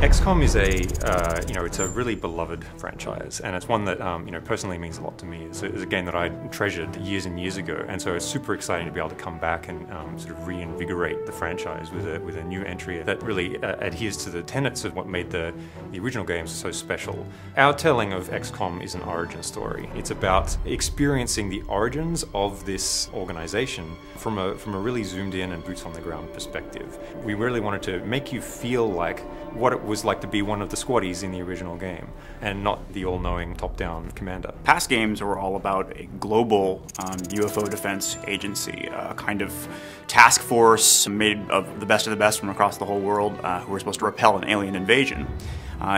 XCOM is it's a really beloved franchise, and it's one that, personally means a lot to me. It's a game that I treasured years and years ago, and so it's super exciting to be able to come back and sort of reinvigorate the franchise with a new entry that really adheres to the tenets of what made the original games so special. Our telling of XCOM is an origin story. It's about experiencing the origins of this organization from a really zoomed in and boots on the ground perspective. We really wanted to make you feel like what it was like to be one of the squaddies in the original game, and not the all-knowing top-down commander. Past games were all about a global UFO defense agency, a kind of task force made of the best from across the whole world who were supposed to repel an alien invasion.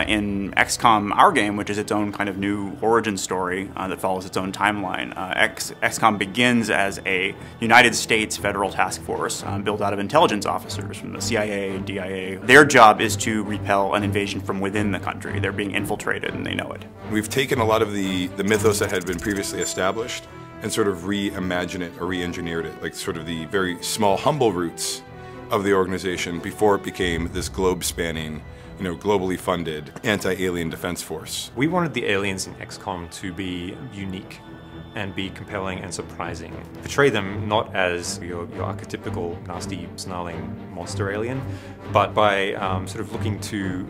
In XCOM, our game, which is its own kind of new origin story that follows its own timeline, XCOM begins as a United States federal task force built out of intelligence officers from the CIA and DIA. Their job is to repel an invasion from within the country. They're being infiltrated and they know it. We've taken a lot of the mythos that had been previously established and sort of reimagined it or re-engineered it, like sort of the very small, humble roots of the organization before it became this globe-spanning, globally funded anti-alien defense force. We wanted the aliens in XCOM to be unique and be compelling and surprising. Portray them not as your archetypical nasty, snarling monster alien, but by sort of looking to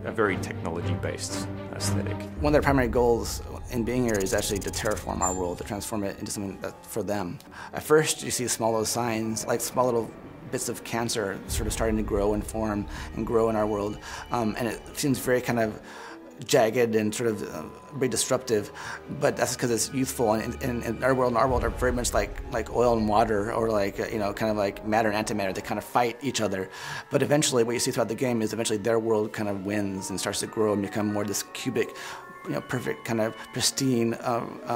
a very technology-based aesthetic. One of their primary goals in being here is actually to terraform our world, to transform it into something that's for them. At first, you see small little signs, like small little bits of cancer sort of starting to grow and form and grow in our world. And it seems very kind of jagged and sort of very disruptive, but that's because it's youthful, and our world are very much like oil and water, or kind of like matter and antimatter. They kind of fight each other. But eventually what you see throughout the game is eventually their world kind of wins and starts to grow and become more this cubic, perfect kind of pristine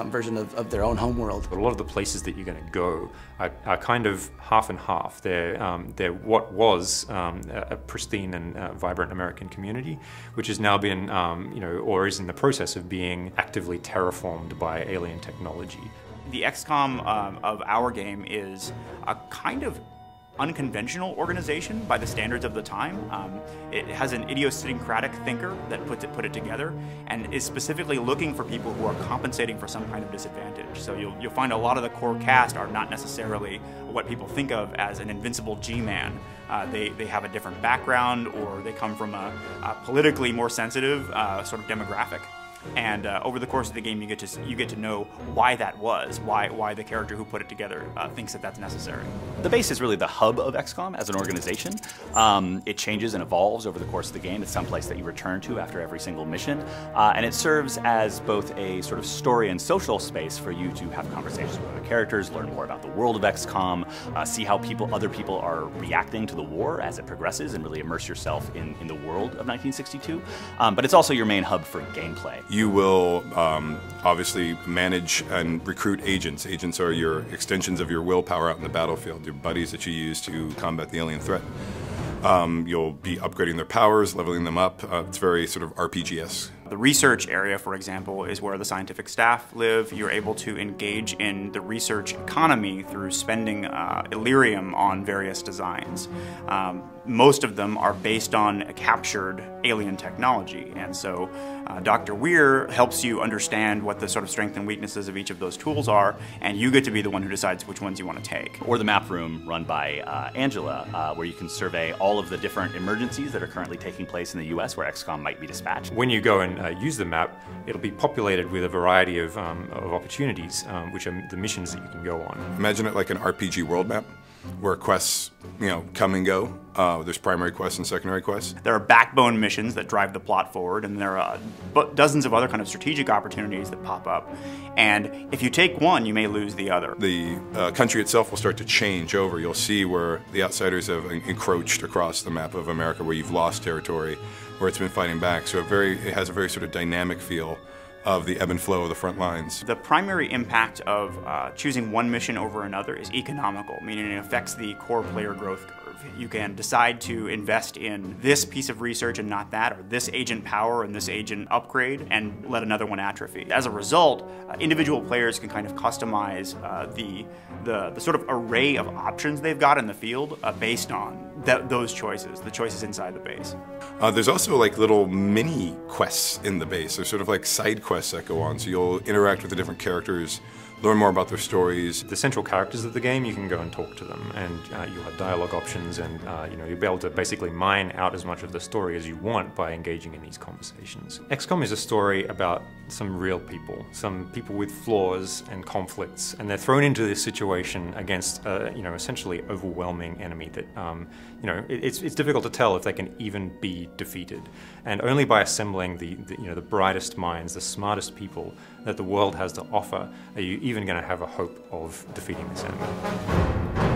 version of their own home world. But a lot of the places that you're going to go are kind of half and half. They're what was a pristine and vibrant American community, which has now been, or is in the process of being actively terraformed by alien technology. The XCOM of our game is a kind of unconventional organization by the standards of the time. It has an idiosyncratic thinker that put it together, and is specifically looking for people who are compensating for some kind of disadvantage. So you'll find a lot of the core cast are not necessarily what people think of as an invincible G-man. They have a different background, or they come from a politically more sensitive sort of demographic. And over the course of the game, you get to know why that was, why the character who put it together thinks that that's necessary. The base is really the hub of XCOM as an organization. It changes and evolves over the course of the game. It's someplace that you return to after every single mission, and it serves as both a sort of story and social space for you to have conversations with other characters, learn more about the world of XCOM, see how other people are reacting to the war as it progresses, and really immerse yourself in the world of 1962. But it's also your main hub for gameplay. You will obviously manage and recruit agents. Agents are your extensions of your willpower out in the battlefield, your buddies that you use to combat the alien threat. You'll be upgrading their powers, leveling them up. It's very sort of RPG-esque. The research area, for example, is where the scientific staff live. You're able to engage in the research economy through spending Illyrium on various designs. Most of them are based on captured alien technology, and so Dr. Weir helps you understand what the sort of strengths and weaknesses of each of those tools are, and you get to be the one who decides which ones you want to take. Or the map room run by Angela, where you can survey all of the different emergencies that are currently taking place in the US where XCOM might be dispatched. When you go and use the map, it'll be populated with a variety of opportunities, which are the missions that you can go on. Imagine it like an RPG world map, where quests, come and go. There's primary quests and secondary quests. There are backbone missions that drive the plot forward, and there are dozens of other kind of strategic opportunities that pop up. And if you take one, you may lose the other. The country itself will start to change over. You'll see where the outsiders have encroached across the map of America, where you've lost territory, where it's been fighting back. So it has a very sort of dynamic feel of the ebb and flow of the front lines. The primary impact of choosing one mission over another is economical, meaning it affects the core player growth curve. You can decide to invest in this piece of research and not that, or this agent power and this agent upgrade, and let another one atrophy. As a result, individual players can kind of customize the sort of array of options they've got in the field based on those choices, the choices inside the base. There's also like little mini quests in the base. There's sort of like side quests that go on. So you'll interact with the different characters, learn more about their stories. The central characters of the game, you can go and talk to them, and you'll have dialogue options, and you'll be able to basically mine out as much of the story as you want by engaging in these conversations. XCOM is a story about some real people, some people with flaws and conflicts, and they're thrown into this situation against essentially overwhelming enemy that it's difficult to tell if they can even be defeated. And only by assembling the brightest minds, the smartest people that the world has to offer, are you even going to have a hope of defeating this enemy.